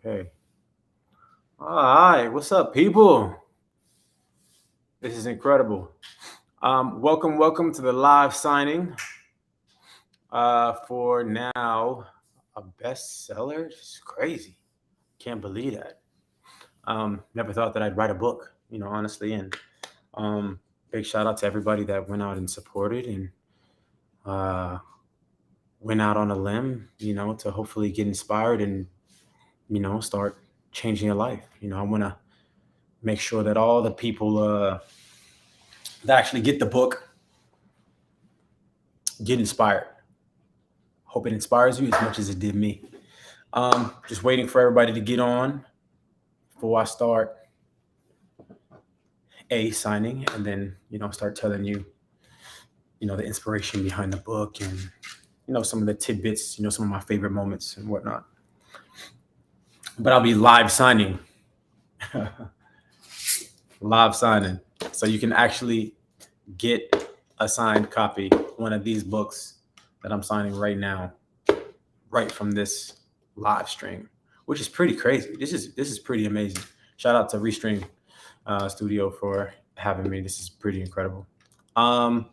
Okay. All right. What's up, people? This is incredible. Welcome to the live signing for now a bestseller. It's crazy. Can't believe that. Never thought that I'd write a book, honestly. And um, big shout out to everybody that went out and supported and uh, went out on a limb, to hopefully get inspired and, start changing your life. I want to make sure that all the people that actually get the book get inspired. Hope it inspires you as much as it did me. Just waiting for everybody to get on before I start signing, and then start telling you the inspiration behind the book and some of the tidbits, some of my favorite moments and whatnot. But I'll be live signing, live signing, so you can actually get a signed copy, one of these books that I'm signing right now, right from this live stream, which is pretty crazy. This is pretty amazing. Shout out to Restream Studio for having me. This is pretty incredible. I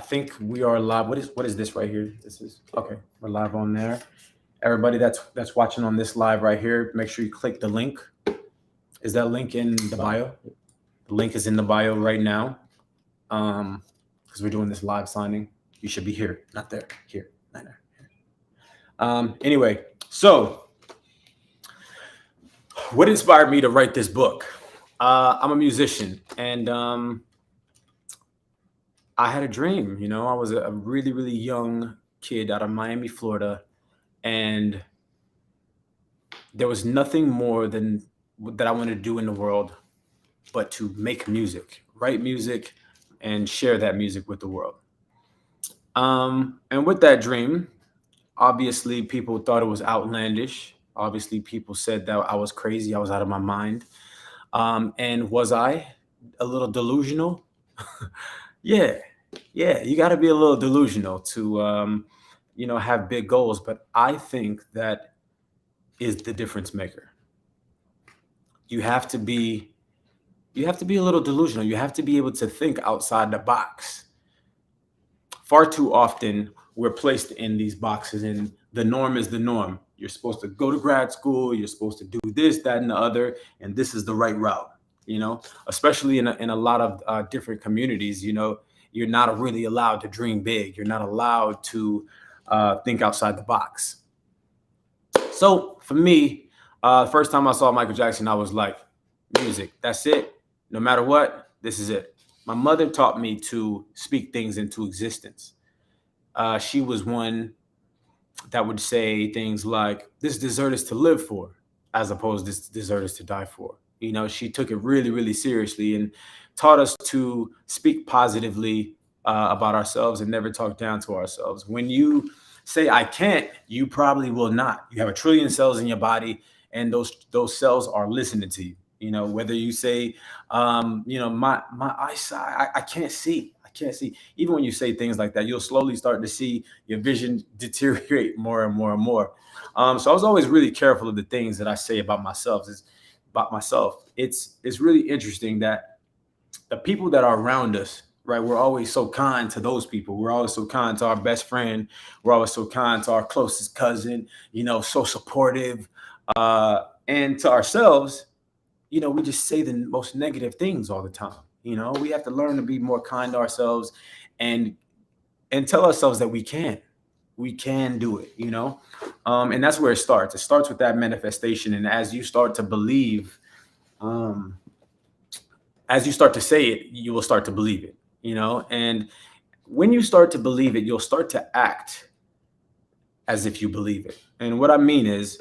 think we are live. What is this right here? This is okay. We're live on there. Everybody that's watching on this live right here, make sure you click the link. Is that link in the bio? The link is in the bio right now. Because we're doing this live signing. You should be here, not there. Here, not there. Anyway, so what inspired me to write this book? I'm a musician, and I had a dream. I was a really, really young kid out of Miami, Florida, and there was nothing more than that I wanted to do in the world but to make music, write music, and share that music with the world. And with that dream, obviously people thought it was outlandish. Obviously people said that I was crazy, I was out of my mind. And was I a little delusional? Yeah, you got to be a little delusional to have big goals, but I think that is the difference maker. You have to be a little delusional. You have to be able to think outside the box. Far too often we're placed in these boxes, and the norm is the norm. You're supposed to go to grad school, you're supposed to do this, that, and the other, and this is the right route. Especially in a lot of different communities, you're not really allowed to dream big. You're not allowed to think outside the box. So for me, first time I saw Michael Jackson, I was like, music, that's it. No matter what, this is it. My mother taught me to speak things into existence. She was one that would say things like, this dessert is to live for, as opposed to this dessert is to die for. She took it really, really seriously and taught us to speak positively about ourselves and never talk down to ourselves. When you say, I can't, you probably will not. You have 1 trillion cells in your body, and those cells are listening to you. Whether you say, my eyesight, I can't see. I can't see. Even when you say things like that, you'll slowly start to see your vision deteriorate more and more and more. So I was always really careful of the things that I say about myself. It's really interesting that the people that are around us, right? We're always so kind to those people. We're always so kind to our best friend. We're always so kind to our closest cousin, so supportive. And to ourselves, we just say the most negative things all the time. We have to learn to be more kind to ourselves and tell ourselves that we can do it, and that's where it starts. It starts with that manifestation. And as you start to believe, as you start to say it, you will start to believe it, and when you start to believe it, you'll start to act as if you believe it. And what I mean is,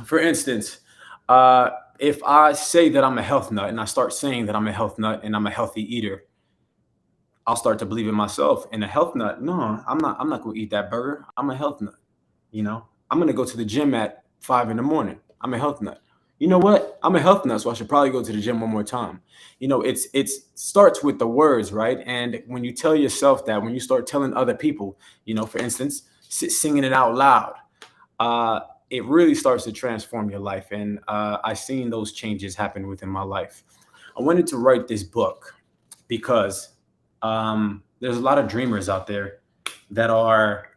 for instance, if I say that I'm a health nut and I start saying that I'm a health nut and I'm a healthy eater, I'll start to believe in myself. And a health nut, no, I'm not going to eat that burger. I'm a health nut. I'm going to go to the gym at 5 a.m. I'm a health nut. You know what? I'm a health nut, so I should probably go to the gym one more time. It starts with the words, right? And when you tell yourself that, when you start telling other people, for instance, singing it out loud, it really starts to transform your life. And I seen those changes happen within my life. I wanted to write this book because there's a lot of dreamers out there that are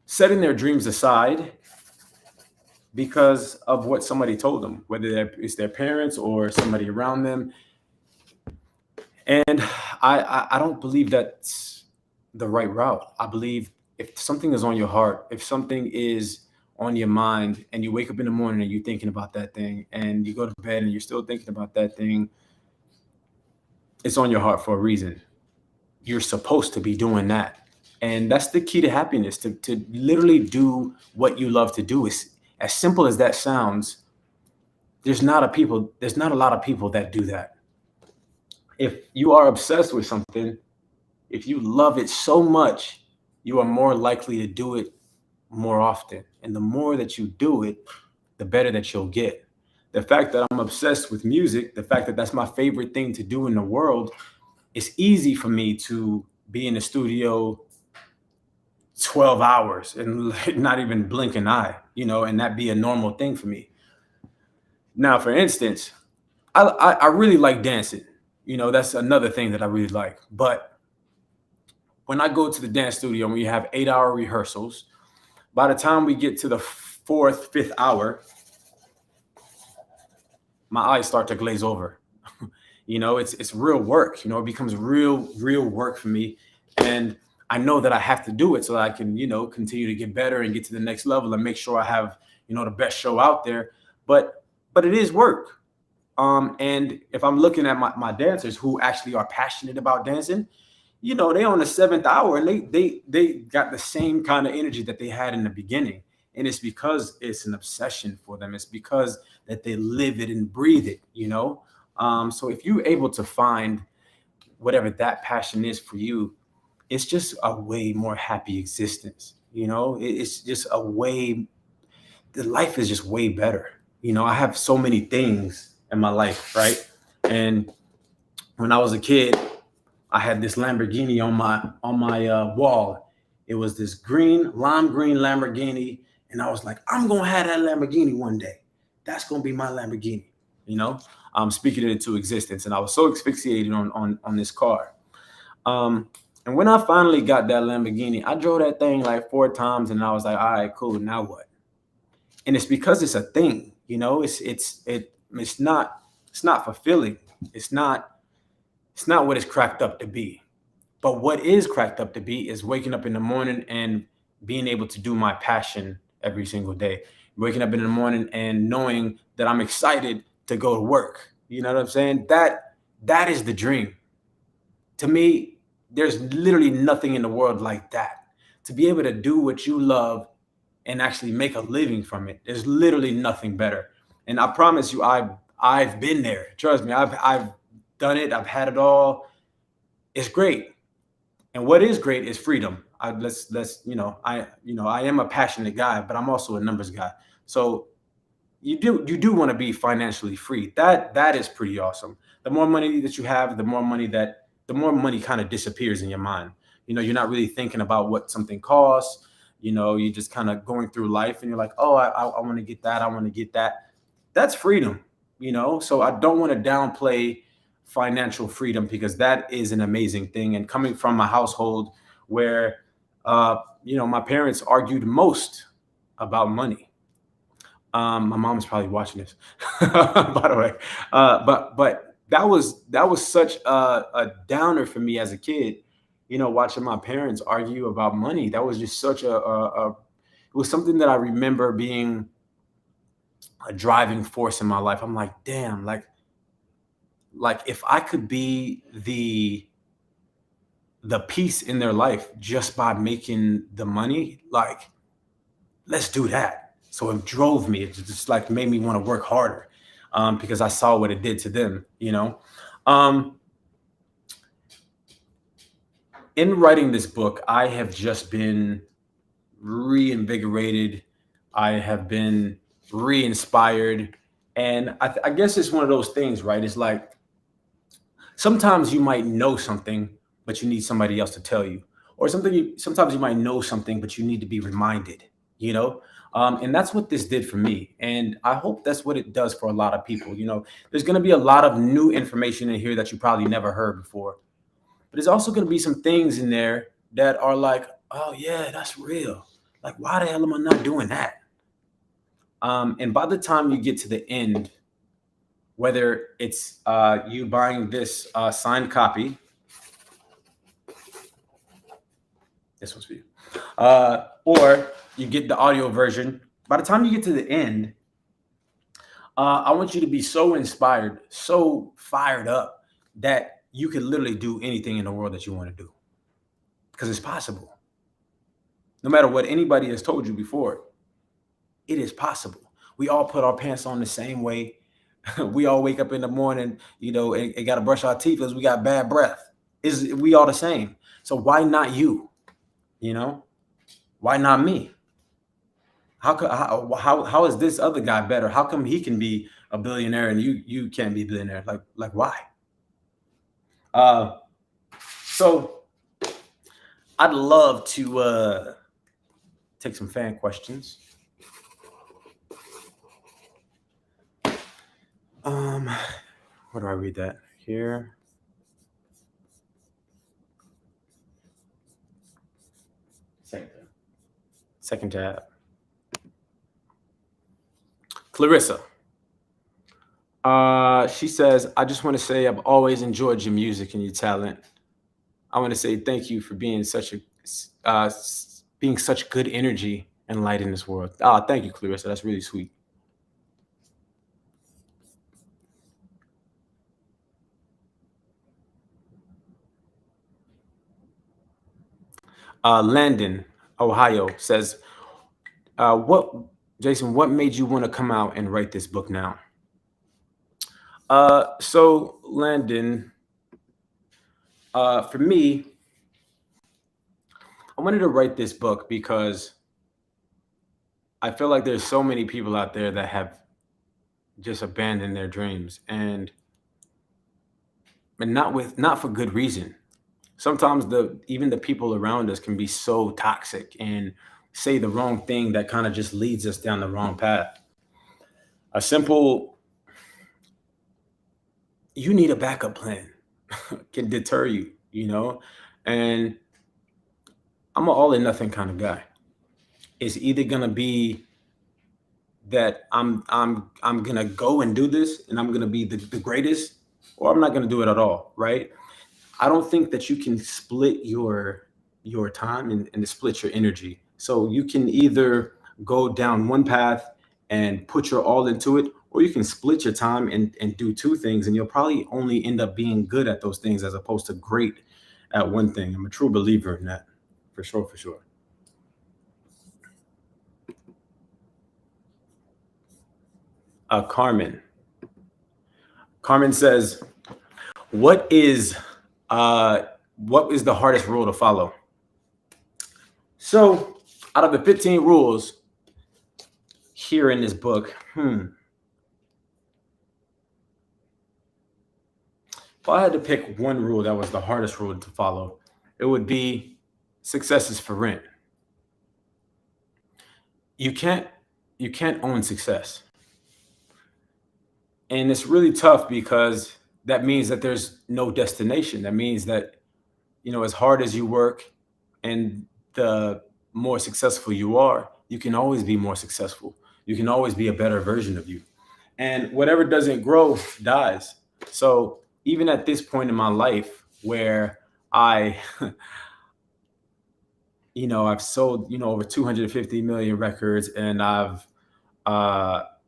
setting their dreams aside because of what somebody told them, whether it's their parents or somebody around them. And I don't believe that's the right route. I believe if something is on your heart, if something is on your mind, and you wake up in the morning and you're thinking about that thing, and you go to bed and you're still thinking about that thing, it's on your heart for a reason. You're supposed to be doing that. And that's the key to happiness, to literally do what you love to do. Is as simple as that sounds. There's not a lot of people that do that. If you are obsessed with something, if you love it so much, you are more likely to do it more often. And the more that you do it, the better that you'll get. The fact that I'm obsessed with music, the fact that that's my favorite thing to do in the world, it's easy for me to be in the studio 12 hours and not even blink an eye, and that be a normal thing for me. Now, for instance, I really like dancing. That's another thing that I really like. But when I go to the dance studio and we have 8-hour rehearsals, by the time we get to the fourth, fifth hour, my eyes start to glaze over. It's real work. It becomes real work for me. And I know that I have to do it so that I can, continue to get better and get to the next level and make sure I have, the best show out there. But it is work. And if I'm looking at my dancers who actually are passionate about dancing, they on the seventh hour and they got the same kind of energy that they had in the beginning. And it's because it's an obsession for them. It's because that they live it and breathe it. So if you're able to find whatever that passion is for you, it's just a way more happy existence. It's just a way, the life is just way better. I have so many things in my life, right? And when I was a kid, I had this Lamborghini on my wall. It was this lime green Lamborghini, and I was like, I'm gonna have that Lamborghini one day. That's gonna be my Lamborghini. I'm speaking it into existence, and I was so asphyxiated on this car. And when I finally got that Lamborghini, I drove that thing like 4 times, and I was like, all right, cool. Now what? And it's because it's a thing. It's not fulfilling. It's not what it's cracked up to be. But what is cracked up to be is waking up in the morning and being able to do my passion every single day. Waking up in the morning and knowing that I'm excited to go to work. You know what I'm saying? That is the dream. To me, there's literally nothing in the world like that. To be able to do what you love and actually make a living from it, there's literally nothing better. And I promise you, I've been there. Trust me, I've done it. I've had it all. It's great. And what is great is freedom. I am a passionate guy, but I'm also a numbers guy. So you do want to be financially free. That is pretty awesome. The more money that you have, the more money kind of disappears in your mind. You're not really thinking about what something costs. You're just kind of going through life and you're like, oh, I want to get that. I want to get that. That's freedom, So I don't want to downplay financial freedom because that is an amazing thing. And coming from a household where, my parents argued most about money. My mom is probably watching this, by the way. But that was such a downer for me as a kid. Watching my parents argue about money. That was just such it was something that I remember being a driving force in my life. I'm like, damn, like if I could be the piece in their life just by making the money, like, let's do that. So it drove me. It just like made me want to work harder because I saw what it did to them, In writing this book, I have just been reinvigorated. I have been re-inspired. And I guess it's one of those things, right? It's like sometimes you might know something, but you need somebody else to tell you. Or sometimes you might know something, but you need to be reminded. you know. And that's what this did for me, and I hope that's what it does for a lot of people. There's going to be a lot of new information in here that you probably never heard before, but there's also going to be some things in there that are like, oh yeah, that's real. Like, why the hell am I not doing that? And by the time you get to the end, whether it's you buying this signed copy, this one's for you, or you get the audio version, by the time you get to the end, I want you to be so inspired, so fired up that you can literally do anything in the world that you want to do, because it's possible. No matter what anybody has told you before, it is possible. We all put our pants on the same way. We all wake up in the morning, and got to brush our teeth because we got bad breath. We all the same? So why not you? Why not me? How is this other guy better? How come he can be a billionaire and you can't be a billionaire? Like why? So I'd love to take some fan questions. Where do I read that? Here. Second tab. Clarissa. She says, I just want to say I've always enjoyed your music and your talent. I want to say thank you for being such good energy and light in this world. Thank you, Clarissa. That's really sweet. Landon, Ohio says, Jason, what made you want to come out and write this book now? So Landon, for me, I wanted to write this book because I feel like there's so many people out there that have just abandoned their dreams, and not for good reason. Sometimes even the people around us can be so toxic and say the wrong thing that kind of just leads us down the wrong path. You need a backup plan can deter you, and I'm an all or nothing kind of guy. It's either gonna be that I'm gonna go and do this and I'm gonna be the greatest, or I'm not gonna do it at all, right? I don't think that you can split your time and split your energy. So you can either go down one path and put your all into it, or you can split your time and do two things, and you'll probably only end up being good at those things as opposed to great at one thing. I'm a true believer in that, for sure, for sure. Carmen says, what is the hardest rule to follow? So out of the 15 rules here in this book, if I had to pick one rule that was the hardest rule to follow, it would be success is for rent. You can't own success. And it's really tough because that means that there's no destination. That means that, as hard as you work and the more successful you are, you can always be more successful. You can always be a better version of you. And whatever doesn't grow dies. So even at this point in my life where I've sold, over 250 million records, and I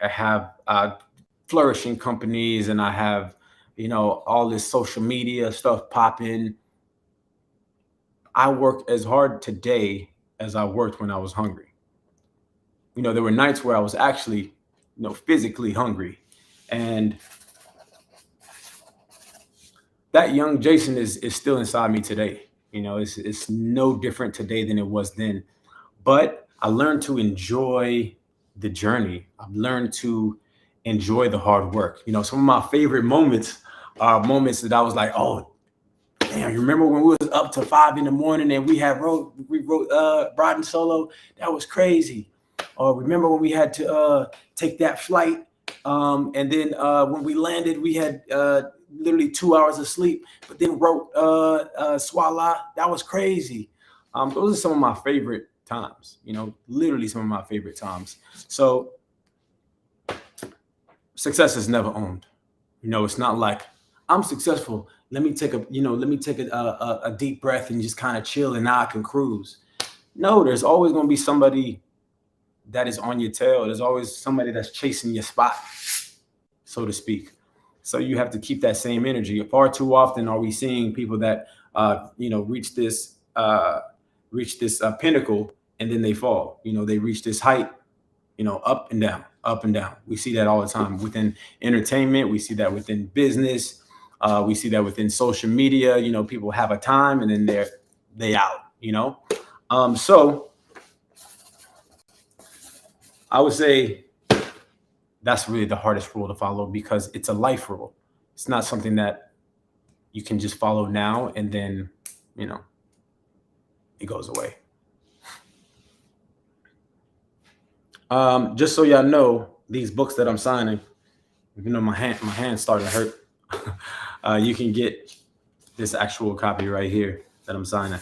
have flourishing companies, and I have, all this social media stuff popping. I work as hard today as I worked when I was hungry. There were nights where I was actually, physically hungry. And that young Jason is still inside me today. It's no different today than it was then. But I learned to enjoy the journey. I've learned to enjoy the hard work. Some of my favorite moments are moments that I was like, oh, damn, you remember when we was up to 5 a.m. and we wrote Broad and Solo? That was crazy. Or remember when we had to take that flight, and then when we landed, we had literally 2 hours of sleep, but then wrote Swala. That was crazy. Those are some of my favorite times. Literally some of my favorite times. So success is never owned. It's not like I'm successful. Let me take a deep breath and just kind of chill, and now I can cruise. No, there's always going to be somebody that is on your tail. There's always somebody that's chasing your spot, so to speak. So you have to keep that same energy. Far too often are we seeing people that reach this pinnacle, and then they fall. They reach this height, up and down, up and down. We see that all the time within entertainment. We see that within business. We see that within social media. People have a time, and then they out. So I would say that's really the hardest rule to follow, because it's a life rule. It's not something that you can just follow now and then, it goes away. Just so y'all know, these books that I'm signing, my hand's starting to hurt. You can get this actual copy right here that I'm signing.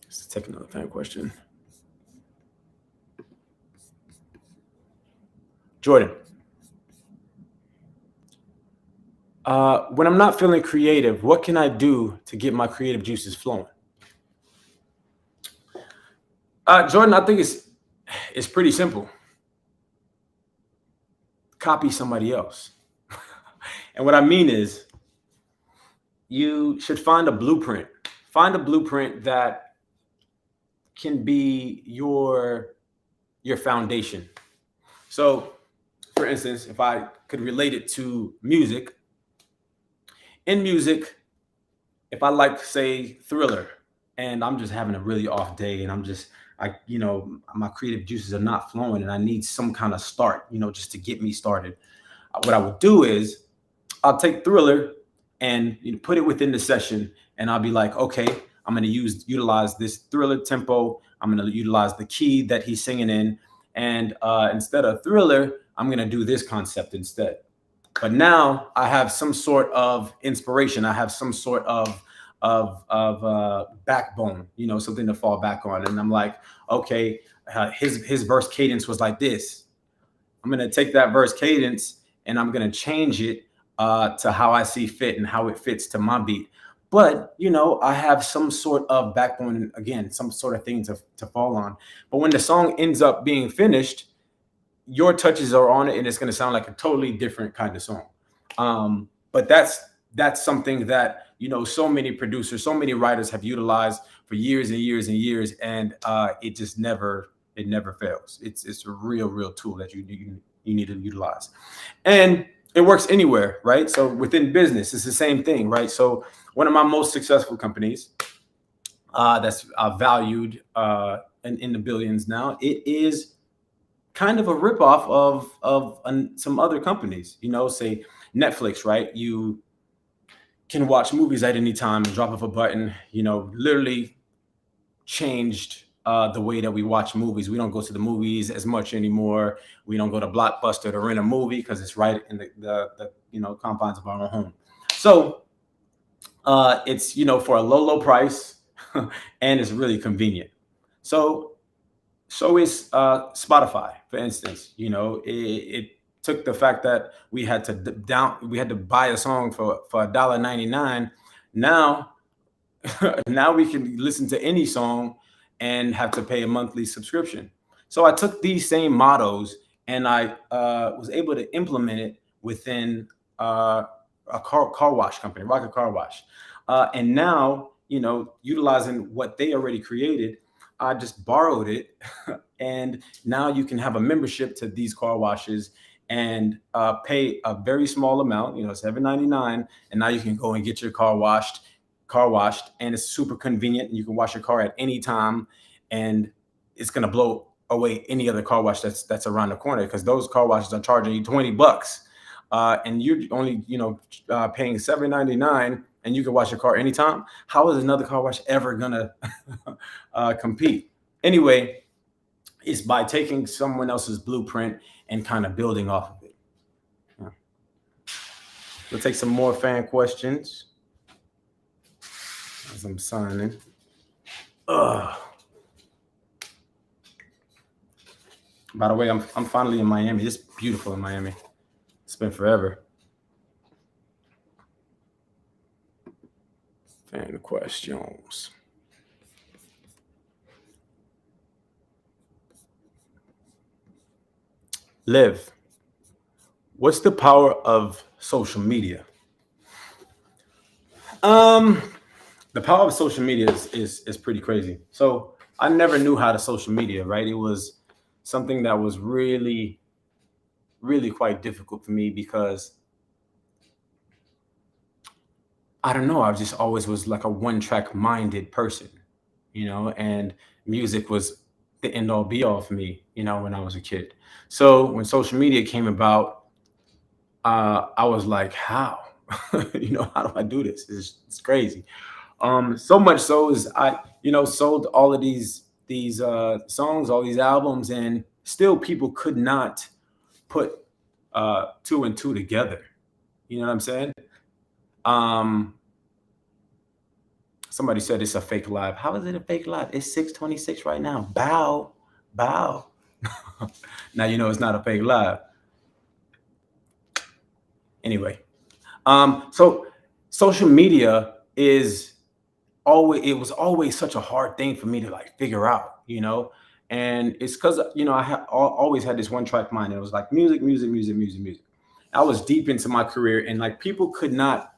Let's take another fan question. Jordan. When I'm not feeling creative, what can I do to get my creative juices flowing? Jordan, I think it's pretty simple. Copy somebody else. And what I mean is, you should find a blueprint. Find a blueprint that can be your foundation. So, for instance, if I could relate it to music, in music, if I like, say, Thriller, and I'm just having a really off day, and my creative juices are not flowing, and I need some kind of start, just to get me started. What I would do is I'll take Thriller and put it within the session, and I'll be like, okay, I'm going to utilize this Thriller tempo. I'm going to utilize the key that he's singing in, and instead of Thriller, I'm going to do this concept instead. But now I have some sort of inspiration. I have some sort of backbone, something to fall back on. And I'm like, okay, his verse cadence was like this. I'm going to take that verse cadence and I'm going to change it to how I see fit and how it fits to my beat. But, I have some sort of backbone, again, some sort of thing to fall on. But when the song ends up being finished, your touches are on it, and it's going to sound like a totally different kind of song. But that's something that, so many producers, so many writers have utilized for years and years and years, and it just never fails. It's a real tool that you need to utilize, and it works anywhere, right? So within business, it's the same thing, right? So one of my most successful companies that's valued in the billions now, it is kind of a ripoff of some other companies, say Netflix, right? You can watch movies at any time, drop of a button, literally changed the way that we watch movies. We don't go to the movies as much anymore. We don't go to Blockbuster to rent a movie because it's right in the confines of our own home. So it's, for a low price and it's really convenient. So is Spotify, for instance. It took the fact that we had to buy a song for $1.99. Now we can listen to any song and have to pay a monthly subscription. So I took these same mottos and I was able to implement it within a car wash company, Rocket Car Wash. And now, utilizing what they already created, I just borrowed it, and now you can have a membership to these car washes and pay a very small amount, $7.99, and now you can go and get your car washed, and it's super convenient. And you can wash your car at any time, and it's gonna blow away any other car wash that's around the corner, because those car washes are charging you $20. and you're only paying $7.99, and you can wash your car anytime. How is another car wash ever gonna compete? Anyway, it's by taking someone else's blueprint and kind of building off of it. Yeah. We'll take some more fan questions as I'm signing. Ugh. By the way, I'm finally in Miami. It's beautiful in Miami. It's been forever. Fan questions. Liv, what's the power of social media? The power of social media is pretty crazy. So I never knew how to social media, right? It was something that was really, really quite difficult for me because I don't know. I just always was like a one track minded person, and music was the end all be all for me, when I was a kid. So when social media came about, I was like, how? How do I do this? It's crazy. So much so is I, sold all of these songs, all these albums, and still people could not put two and two together. You know what I'm saying? Um, Somebody said it's a fake live. How is it a fake live? It's 6:26 right now. Bow, bow. Now you know it's not a fake live. Anyway, so social media it was always such a hard thing for me to like figure out, and it's because I always had this one track mind. It was like music, music, music, music, music. I was deep into my career, and like people could not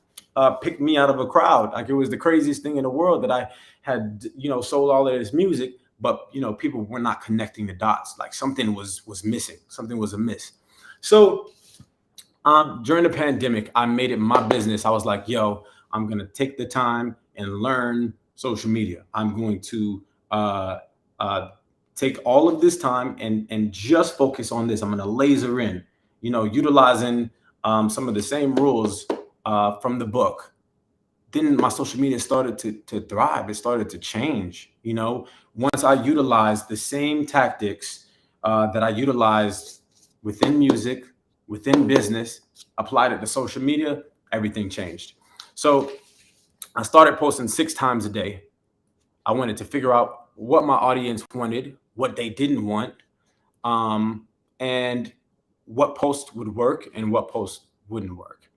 pick me out of a crowd. Like it was the craziest thing in the world that I had, sold all of this music, but people were not connecting the dots. Like something was missing, something was amiss. So during the pandemic, I made it my business. I was like, yo, I'm gonna take the time and learn social media. I'm going to take all of this time and just focus on this. I'm gonna laser in, utilizing some of the same rules from the book. Then my social media started to thrive. It started to change. Once I utilized the same tactics that I utilized within music, within business, applied it to social media, everything changed. So I started posting 6 times a day. I wanted to figure out what my audience wanted, what they didn't want, and what post would work and what post wouldn't work.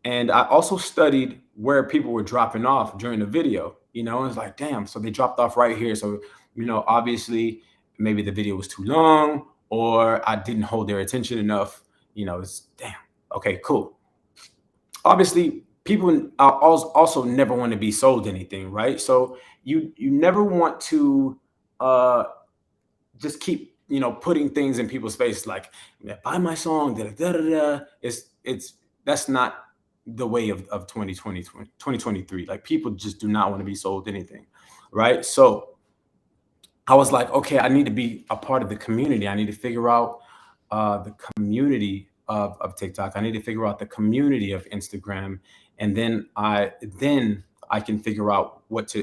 And I also studied where people were dropping off during the video. It's like, damn, so they dropped off right here. So, obviously maybe the video was too long or I didn't hold their attention enough. It's damn, okay, cool. Obviously, people also never want to be sold anything, right? So you never want to just keep putting things in people's face like buy my song, da da da da. It's that's not the way of 2023. Like people just do not want to be sold anything, right? So I was like, okay, I need to be a part of the community. I need to figure out the community of TikTok. I need to figure out the community of Instagram, and then I can figure out what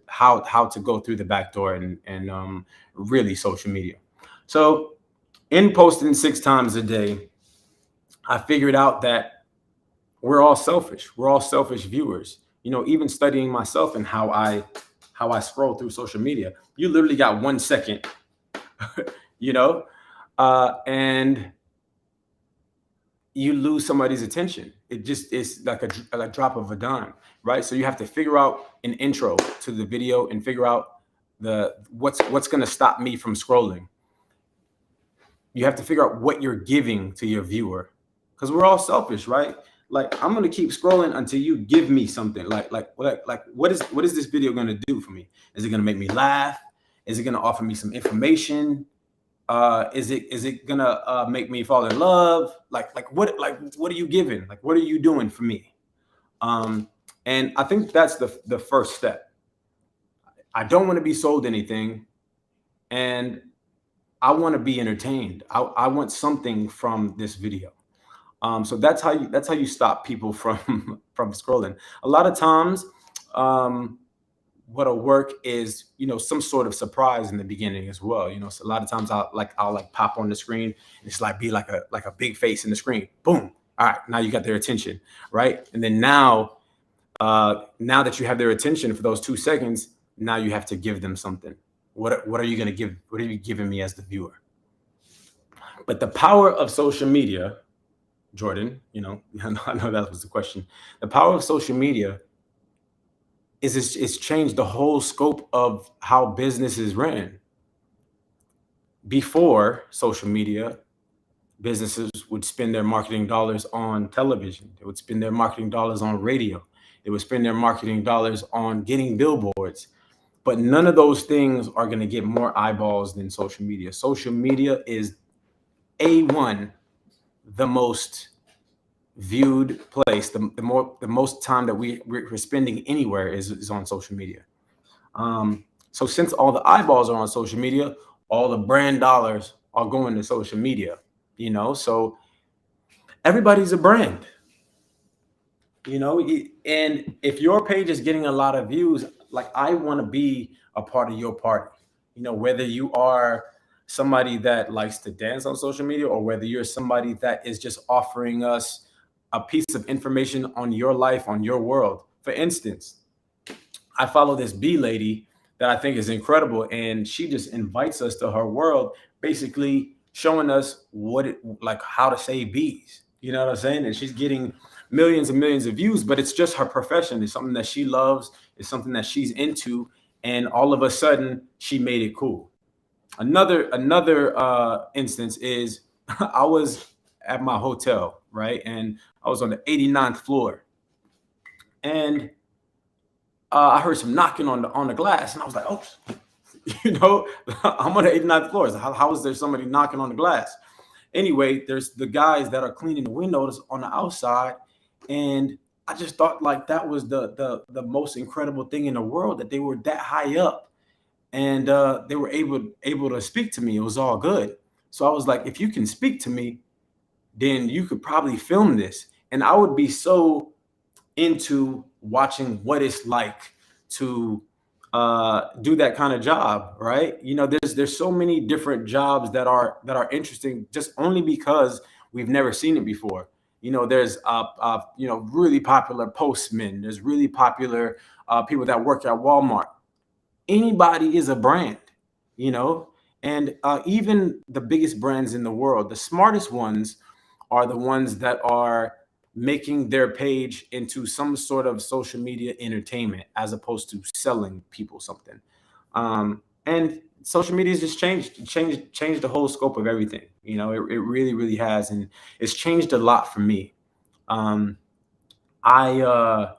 how to go through the back door and really social media. So in posting 6 times a day, I figured out that we're all selfish. We're all selfish viewers. Even studying myself and how I scroll through social media, you literally got 1 second, and you lose somebody's attention. It just is like a drop of a dime, right? So you have to figure out an intro to the video and figure out what's going to stop me from scrolling. You have to figure out what you're giving to your viewer, because we're all selfish, right? Like I'm gonna keep scrolling until you give me something. Like what is this video gonna do for me? Is it gonna make me laugh? Is it gonna offer me some information? Is it gonna make me fall in love? What are you giving? Like what are you doing for me? And I think that's the first step. I don't want to be sold anything, and I want to be entertained. I want something from this video. So that's how you stop people from from scrolling. A lot of times, um, what'll work is, some sort of surprise in the beginning as well. So a lot of times I'll pop on the screen, and it's like be like a big face in the screen. Boom. All right, now you got their attention, right? And then now that you have their attention for those 2 seconds, now you have to give them something. What are you gonna give? What are you giving me as the viewer? But the power of social media, Jordan, I know that was the question. The power of social media is it's changed the whole scope of how business is ran. Before social media, businesses would spend their marketing dollars on television. They would spend their marketing dollars on radio. They would spend their marketing dollars on getting billboards. But none of those things are going to get more eyeballs than social media. Social media is A1, the most viewed place. The most time that we're spending anywhere is on social media. So since all the eyeballs are on social media, all the brand dollars are going to social media. So everybody's a brand. And if your page is getting a lot of views, like, I want to be a part of your party. Whether you are somebody that likes to dance on social media, or whether you're somebody that is just offering us a piece of information on your life, on your world. For instance, I follow this bee lady that I think is incredible, and she just invites us to her world, basically showing us like how to save bees. You know what I'm saying? And she's getting millions and millions of views, but it's just her profession. It's something that she loves. It's something that she's into, and all of a sudden, she made it cool. Another instance is I was at my hotel, right, and I was on the 89th floor, and I heard some knocking on the glass, and I was like, "Oh, I'm on the 89th floor. So how is there somebody knocking on the glass?" Anyway, there's the guys that are cleaning the windows on the outside, and I just thought, like, that was the most incredible thing in the world, that they were that high up, and they were able to speak to me. It was all good. So I was like, if you can speak to me, then you could probably film this, and I would be so into watching what it's like to do that kind of job, right? There's so many different jobs that are interesting, just only because we've never seen it before. There's really popular postmen. There's really popular people that work at Walmart. Anybody is a brand, you know, and even the biggest brands in the world, the smartest ones, are the ones that are making their page into some sort of social media entertainment, as opposed to selling people something. And social media has just changed the whole scope of everything. It really, really has, and it's changed a lot for me. Um, I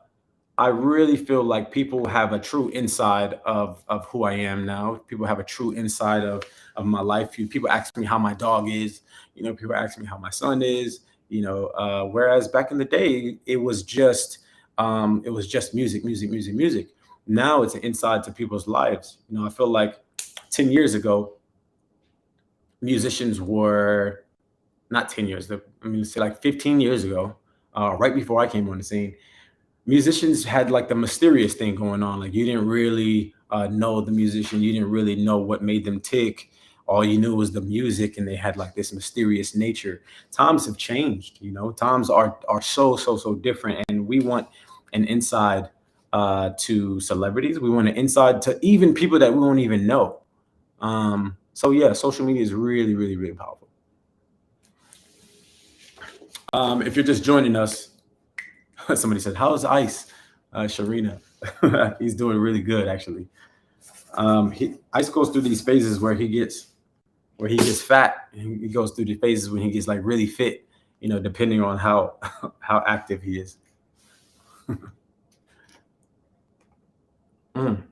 I really feel like people have a true inside of who I am now. People have a true inside of my life. People ask me how my dog is. People ask me how my son is. Whereas back in the day, it was just music, music, music, music. Now it's an inside to people's lives. I feel like 10 years ago, musicians were not 10 years. I mean, say like 15 years ago, right before I came on the scene, musicians had like the mysterious thing going on. Like, you didn't really know the musician. You didn't really know what made them tick. All you knew was the music, and they had like this mysterious nature. Times have changed. Times are so different, and we want an inside to celebrities. We want an inside to even people that we won't even know. So yeah, social media is really, really, really powerful. If you're just joining us, somebody said, "How's Ice?" Sharina, he's doing really good, actually. Ice goes through these phases where he gets fat, and he goes through the phases when he gets like really fit. Depending on how how active he is. Mm.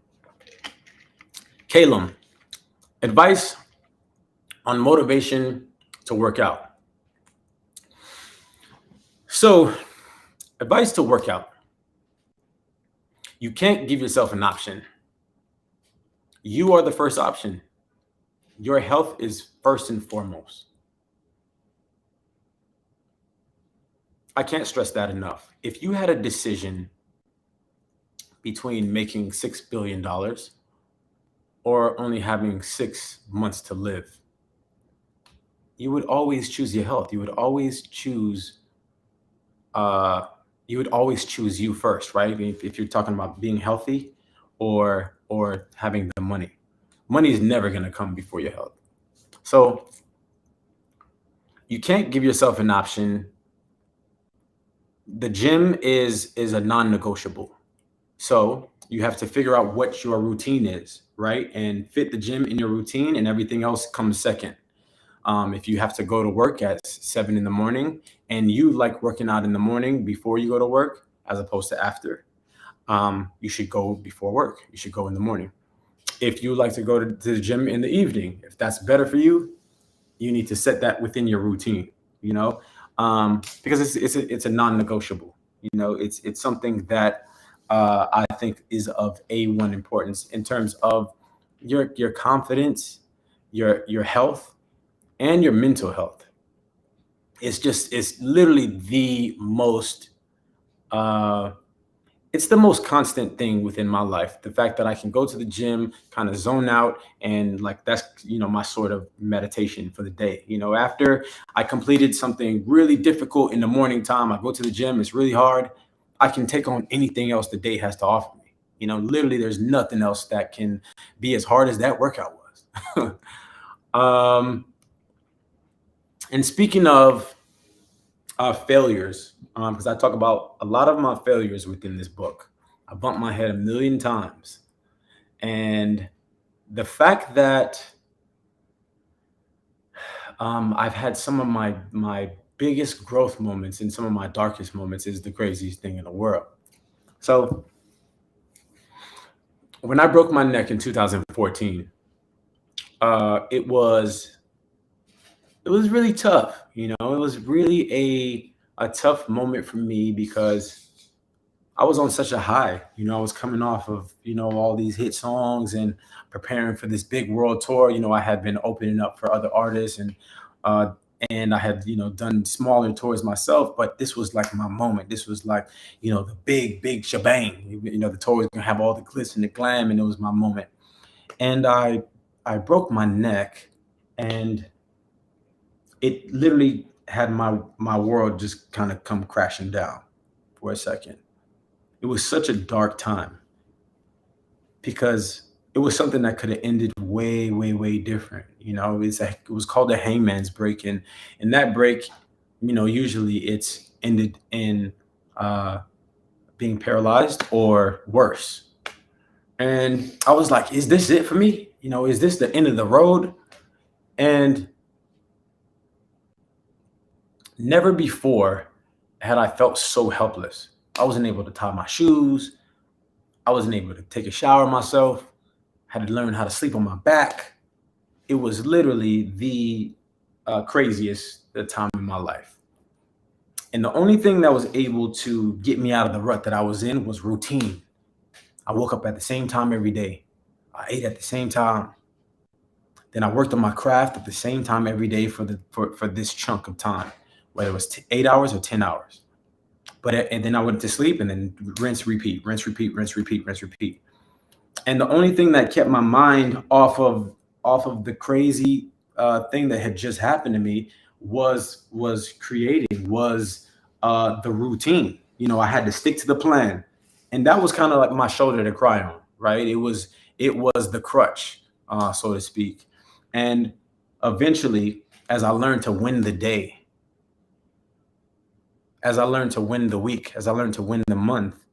Calum, advice on motivation to work out. So, advice to work out. You can't give yourself an option. You are the first option. Your health is first and foremost. I can't stress that enough. If you had a decision between making $6 billion or only having 6 months to live, you would always choose your health. Uh, you would always choose you first, right? If you're talking about being healthy or having the money, money is never going to come before your health. So you can't give yourself an option. The gym is a non-negotiable. So you have to figure out what your routine is, right? And fit the gym in your routine, and everything else comes second. If you have to go to work at 7 in the morning and you like working out in the morning before you go to work as opposed to after, you should go before work. You should go in the morning. If you like to go to the gym in the evening, if that's better for you, you need to set that within your routine, you know, because it's a non-negotiable. It's something that I think is of A1 importance in terms of your confidence, your health, and your mental health. It's literally the most uh, it's the most constant thing within my life. The fact that I can go to the gym, kind of zone out, and like that's my sort of meditation for the day. After I completed something really difficult in the morning time, I go to the gym. It's really hard. I can take on anything else the day has to offer me. Literally, there's nothing else that can be as hard as that workout was. um, and speaking of failures, because I talk about a lot of my failures within this book. I bumped my head a million times. And the fact that I've had some of my biggest growth moments and some of my darkest moments is the craziest thing in the world. So when I broke my neck in 2014, it was really tough. It was really a tough moment for me because I was on such a high. I was coming off of, all these hit songs and preparing for this big world tour. I had been opening up for other artists uh and I had, done smaller tours myself, but this was like my moment. This was like, the big shebang. The tour was gonna have all the glitz and the glam, and it was my moment. And I broke my neck, and it literally had my world just kind of come crashing down for a second. It was such a dark time because it was something that could have ended way, way, way different. It was called a hangman's break, and in that break, usually it's ended in uh, being paralyzed or worse. And I was like, "Is this it for me? Is this the end of the road?" And never before had I felt so helpless. I wasn't able to tie my shoes. I wasn't able to take a shower myself. Had to learn how to sleep on my back. It was literally the craziest time in my life. And the only thing that was able to get me out of the rut that I was in was routine. I woke up at the same time every day. I ate at the same time. Then I worked on my craft at the same time every day for this chunk of time, whether it was 8 hours or 10 hours. And then I went to sleep, and then rinse, repeat, rinse, repeat, rinse, repeat, rinse, repeat. And the only thing that kept my mind off of the crazy thing that had just happened to me was creating, was the routine. I had to stick to the plan, and that was kind of like my shoulder to cry on, right? It was the crutch, so to speak. And eventually, as I learned to win the day, as I learned to win the week, as I learned to win the month,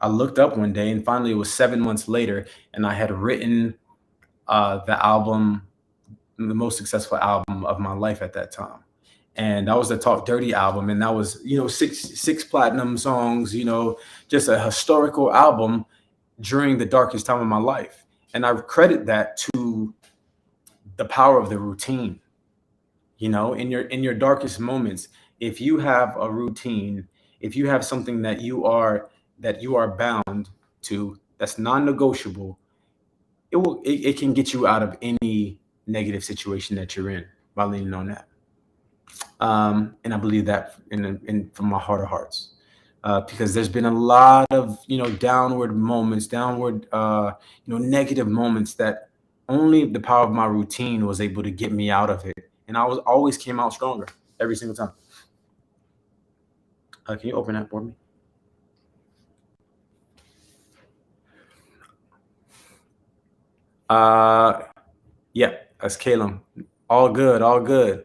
I looked up one day, and finally it was 7 months later, and I had written the album, the most successful album of my life at that time. And that was the Talk Dirty album. And that was, six platinum songs, just a historical album during the darkest time of my life. And I credit that to the power of the routine. In your darkest moments, if you have a routine, if you have something that you are bound to, that's non-negotiable, it can get you out of any negative situation that you're in by leaning on that. And I believe that from my heart of hearts, because there's been a lot of downward moments, downward negative moments that only the power of my routine was able to get me out of it, and I was always came out stronger every single time. Can you open that for me? Uh, yeah, that's Caleb. All good, all good.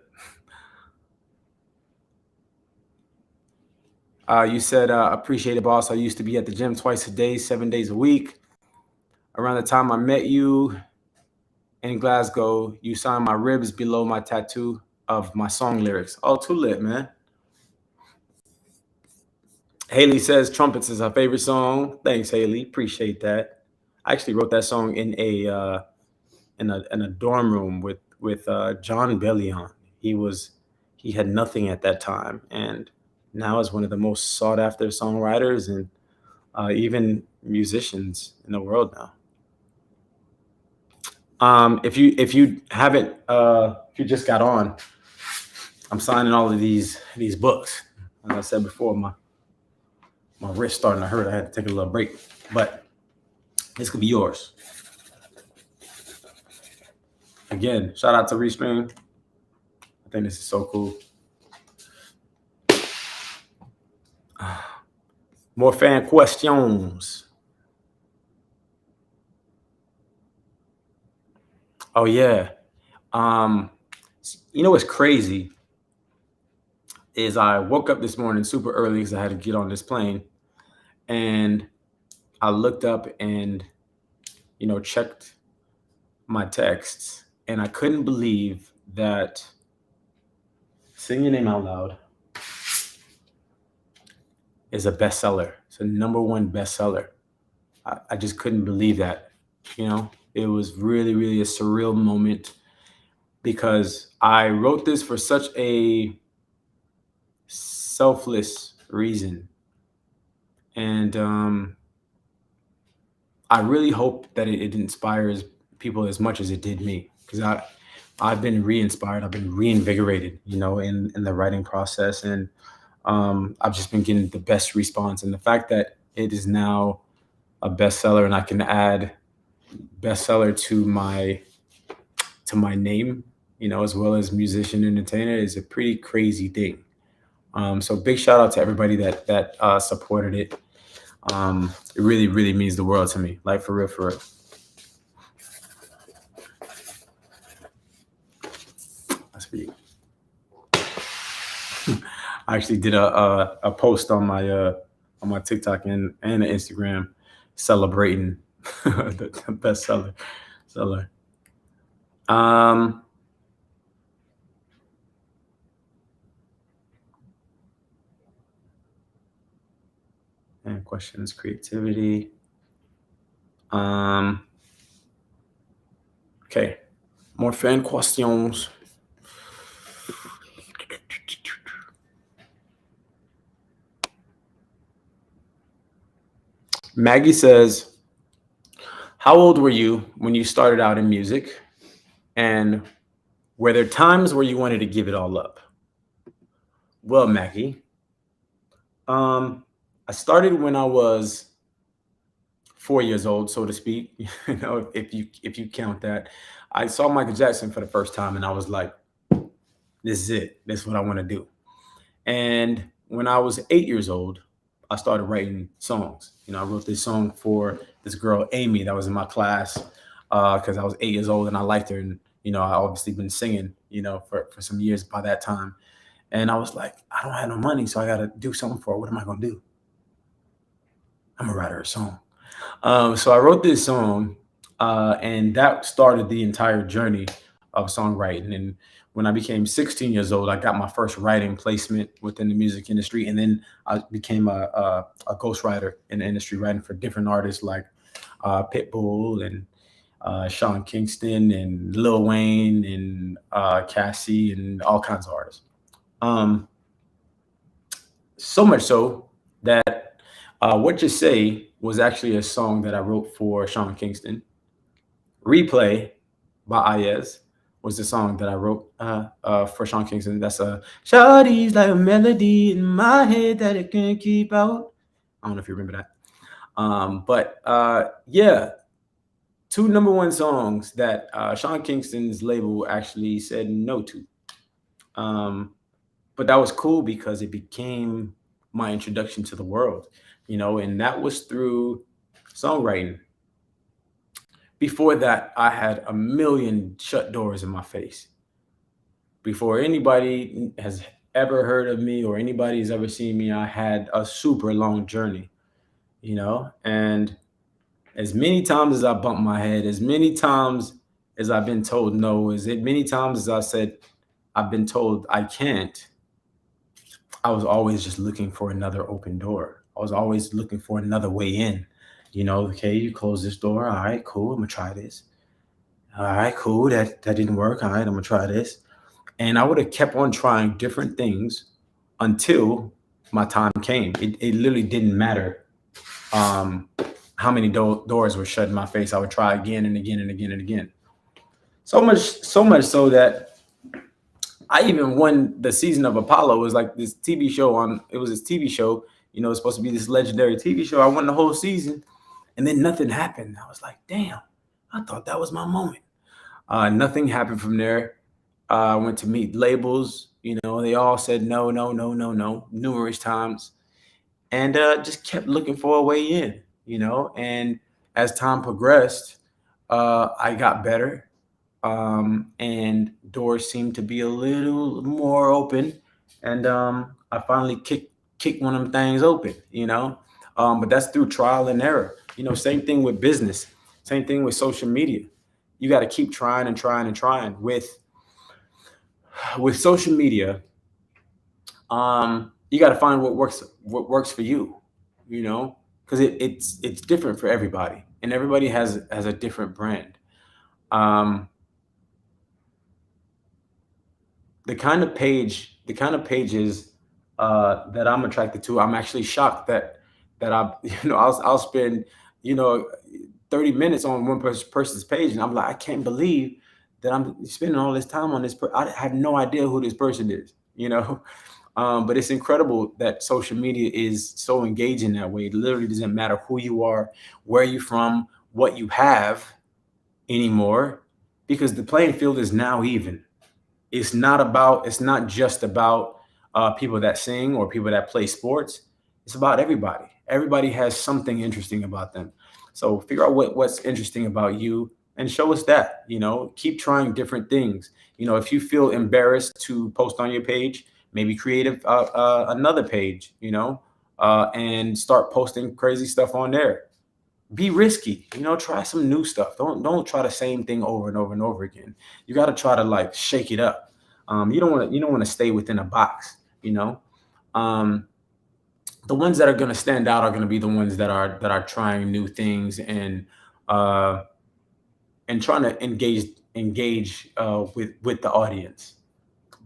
You said, appreciate it, boss. I used to be at the gym twice a day, 7 days a week. Around the time I met you in Glasgow, you signed my ribs below my tattoo of my song lyrics. Oh, too lit, man. Haley says trumpets is her favorite song. Thanks, Haley. Appreciate that. I actually wrote that song in a dorm room with John Bellion. He had nothing at that time, and now is one of the most sought after songwriters and even musicians in the world now. If you haven't if you just got on, I'm signing all of these books. Like I said before, my wrist starting to hurt. I had to take a little break, but this could be yours. Again, shout out to Restream. I think this is so cool. More fan questions. Oh yeah. Um, what's crazy is I woke up this morning super early because I had to get on this plane, and I looked up and checked my texts, and I couldn't believe that Sing Your Name Out Loud is a bestseller. It's a number one bestseller. I just couldn't believe that. It was really, really a surreal moment because I wrote this for such a selfless reason. And I really hope that it inspires people as much as it did me, because I've been re-inspired. I've been reinvigorated, in the writing process, and I've just been getting the best response. And the fact that it is now a bestseller, and I can add bestseller to my name, as well as musician entertainer, is a pretty crazy thing. So big shout out to everybody that supported it. It really, really means the world to me. Like for real, for real. That's for you. I actually did a post on my TikTok and Instagram celebrating the bestseller. Seller. Um, and questions, creativity. Okay, more fan questions. Maggie says, how old were you when you started out in music? And were there times where you wanted to give it all up? Well, Maggie, I started when I was 4 years old, so to speak. If you count that, I saw Michael Jackson for the first time, and I was like, "This is it. This is what I want to do." And when I was 8 years old, I started writing songs. I wrote this song for this girl Amy that was in my class because I was 8 years old and I liked her, and I obviously been singing for some years by that time. And I was like, I don't have no money, so I got to do something for her. What am I gonna do? I'm gonna write her a song. So I wrote this song, and that started the entire journey of songwriting. And when I became 16 years old, I got my first writing placement within the music industry, and then I became a ghostwriter in the industry, writing for different artists like Pitbull and Sean Kingston and Lil Wayne and Cassie and all kinds of artists. Um, so much so that Whatcha Say was actually a song that I wrote for Sean Kingston. Replay by Ayez was the song that I wrote for Sean Kingston. That's a Shawty's like a melody in my head that it can't keep out. I don't know if you remember that. But yeah, two number one songs that Sean Kingston's label actually said no to. Um, but that was cool because it became my introduction to the world, and that was through songwriting. Before that, I had a million shut doors in my face. Before anybody has ever heard of me or anybody has ever seen me, I had a super long journey, and as many times as I bumped my head, as many times as I've been told no, as many times as I said I've been told I can't, I was always just looking for another open door. I was always looking for another way in. Okay, you close this door. All right, cool. I'm gonna try this. All right, cool. That didn't work. All right, I'm gonna try this. And I would have kept on trying different things until my time came. It literally didn't matter um, how many doors were shut in my face. I would try again and again and again and again. So much so that I even won the season of Apollo. It was like this TV show it was this TV show, it's supposed to be this legendary TV show. I won the whole season and then nothing happened. I was like, damn, I thought that was my moment. Nothing happened from there. I went to meet labels, they all said no, no, no, no, no, numerous times. And just kept looking for a way in, and as time progressed, I got better, and doors seemed to be a little more open, and I finally kicked one of them things open, but that's through trial and error. Same thing with business, same thing with social media. You got to keep trying and trying and trying with social media. You got to find what works for you, because it's different for everybody, and everybody has a different brand. Um, the kind of pages that I'm attracted to, I'm actually shocked that I I'll spend you know 30 minutes on one person's page, and I'm like, I can't believe that I'm spending all this time on this. I have no idea who this person is, but it's incredible that social media is so engaging that way. It literally doesn't matter who you are, where you're from, what you have anymore, because the playing field is now even. It's not just about people that sing or people that play sports. It's about everybody. Everybody has something interesting about them. So figure out what's interesting about you and show us that. Keep trying different things. If you feel embarrassed to post on your page, maybe create another page, and start posting crazy stuff on there. Be risky, try some new stuff. Don't try the same thing over and over and over again. You got to try to like shake it up. You don't want to stay within a box. Um, the ones that are going to stand out are going to be the ones that are trying new things uh, and trying to engage with the audience.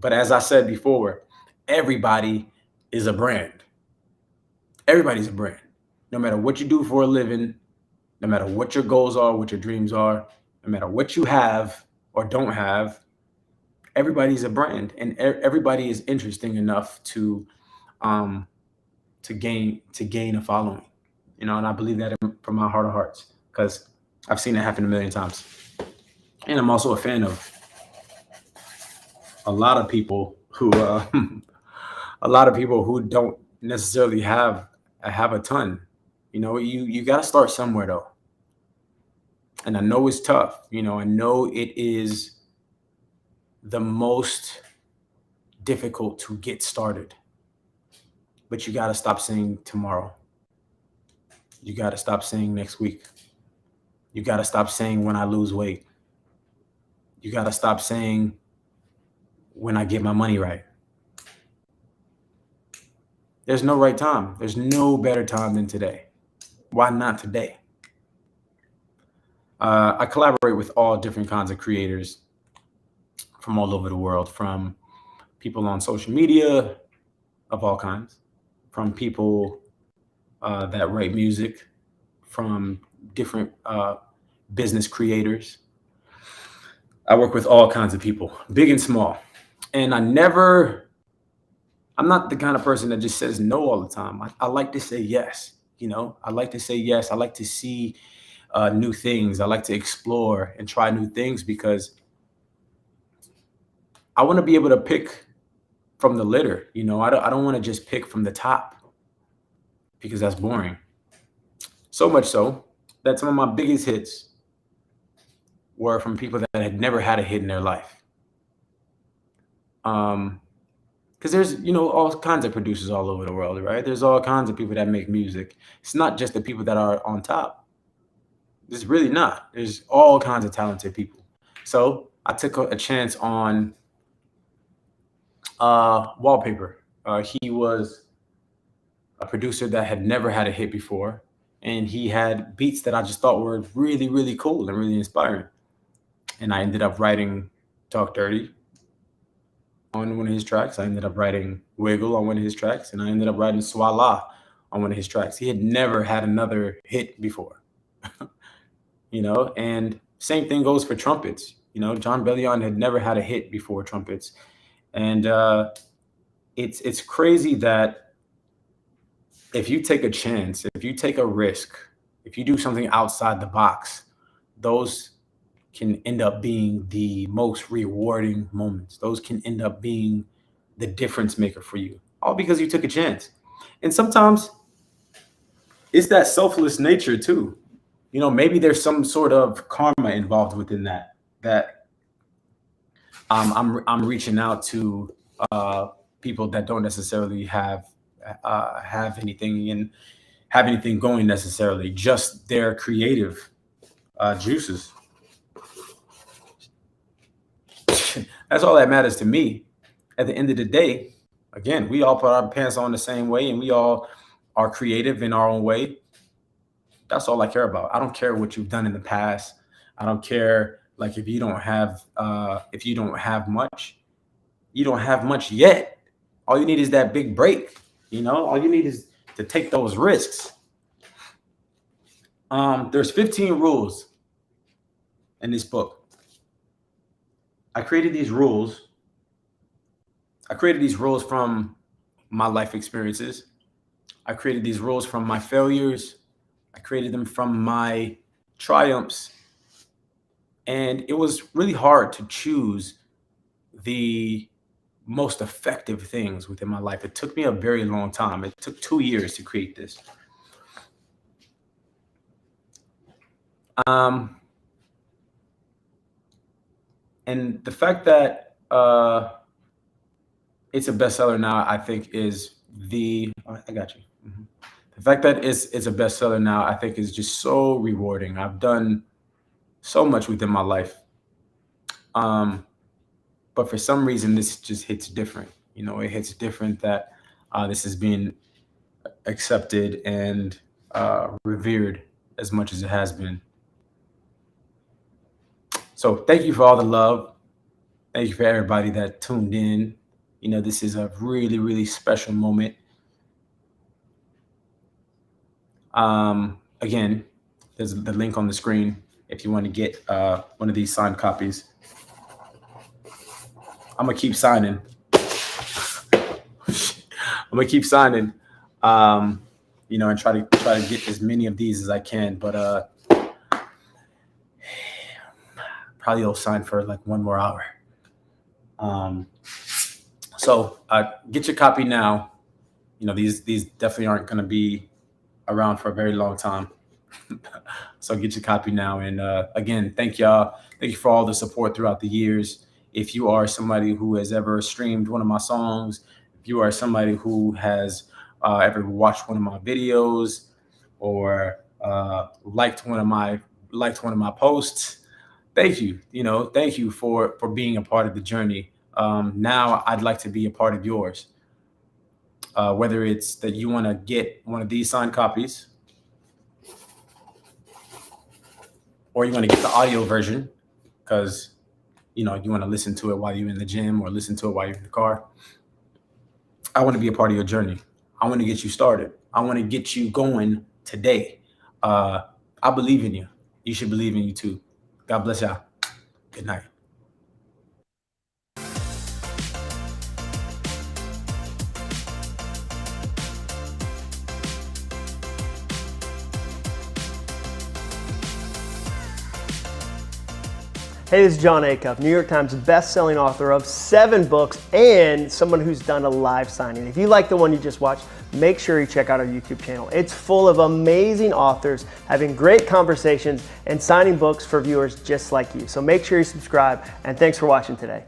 But as I said before, everybody is a brand. Everybody's a brand. No matter what you do for a living, no matter what your goals are, what your dreams are, no matter what you have or don't have, everybody's a brand, and everybody is interesting enough um, to gain a following. And I believe that from my heart of hearts because I've seen it happen a million times. And I'm also a fan of a lot of people who a lot of people who don't necessarily have a ton. You got to start somewhere though. And I know it's tough. I know it is the most difficult to get started, but you got to stop saying tomorrow. You got to stop saying next week. You got to stop saying when I lose weight. You got to stop saying when I get my money right. There's no right time. There's no better time than today. Why not today? I collaborate with all different kinds of creators from all over the world, from people on social media of all kinds, from people that write music, from different business creators. I work with all kinds of people, big and small. And I'm not the kind of person that just says no all the time. I like to say yes. I like to say yes. I like to see new things. I like to explore and try new things because I want to be able to pick from the litter. I don't want to just pick from the top because that's boring. So much so that some of my biggest hits were from people that had never had a hit in their life. Because there's all kinds of producers all over the world, right? There's all kinds of people that make music. It's not just the people that are on top. It's really not. There's all kinds of talented people. So I took a chance on Wallpaper. He was a producer that had never had a hit before, and he had beats that I just thought were really, really cool and really inspiring. And I ended up writing Talk Dirty on one of his tracks. I ended up writing Wiggle on one of his tracks, and I ended up writing Swala on one of his tracks. He had never had another hit before, and same thing goes for trumpets. John Bellion had never had a hit before trumpets. And it's crazy that if you take a chance, if you take a risk, if you do something outside the box, those can end up being the most rewarding moments. Those can end up being the difference maker for you, all because you took a chance. And sometimes it's that selfless nature too. Maybe there's some sort of karma involved within that I'm reaching out to people that don't necessarily have anything going necessarily, just their creative juices. That's all that matters to me. At the end of the day, again, we all put our pants on the same way, and we all are creative in our own way. That's all I care about. I don't care what you've done in the past. I don't care, like, if you don't have much, you don't have much yet. All you need is that big break. All you need is to take those risks. There's 15 rules in this book. I created these rules from my life experiences. I created these rules from my failures. I created them from my triumphs. And it was really hard to choose the most effective things within my life. It took me a very long time. It took 2 years to create this. And the fact that it's a bestseller now, I think I got you. The fact that it's a bestseller now, I think, is just so rewarding. I've done so much within my life. But for some reason, this just hits different. It hits different that this is being accepted and revered as much as it has been. So thank you for all the love. Thank you for everybody that tuned in. This is a really, really special moment. Again, there's the link on the screen if you want to get one of these signed copies. I'm gonna keep signing. And try to get as many of these as I can. But probably will sign for like 1 more hour. So get your copy now. These definitely aren't going to be around for a very long time. So get your copy now. And again, thank y'all. Thank you for all the support throughout the years. If you are somebody who has ever streamed one of my songs, if you are somebody who has ever watched one of my videos or liked one of my posts, thank you. Thank you for being a part of the journey. Now I'd like to be a part of yours. Whether it's that you want to get one of these signed copies, or you want to get the audio version because you want to listen to it while you're in the gym or listen to it while you're in the car. I want to be a part of your journey. I want to get you started. I want to get you going today. I believe in you. You should believe in you too. God bless y'all. Good night. Hey, this is John Acuff, New York Times best-selling author of 7 books and someone who's done a live signing. If you like the one you just watched, make sure you check out our YouTube channel. It's full of amazing authors having great conversations and signing books for viewers just like you. So make sure you subscribe, and thanks for watching today.